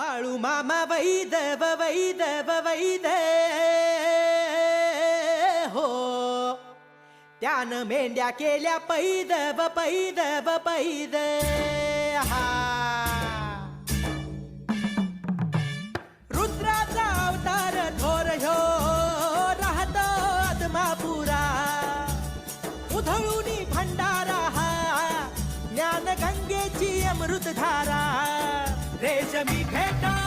बाळू मामा वैदव वैदव वैद हो, त्यानं मेंढ्या केल्या पैदव पैदव पैद हा. रुद्राचा अवतार थोर ह्यो राहतो आत्मापुरा, उधळूनी भंडारा हा ज्ञान गंगेची अमृतधारा. रेशमी फेटा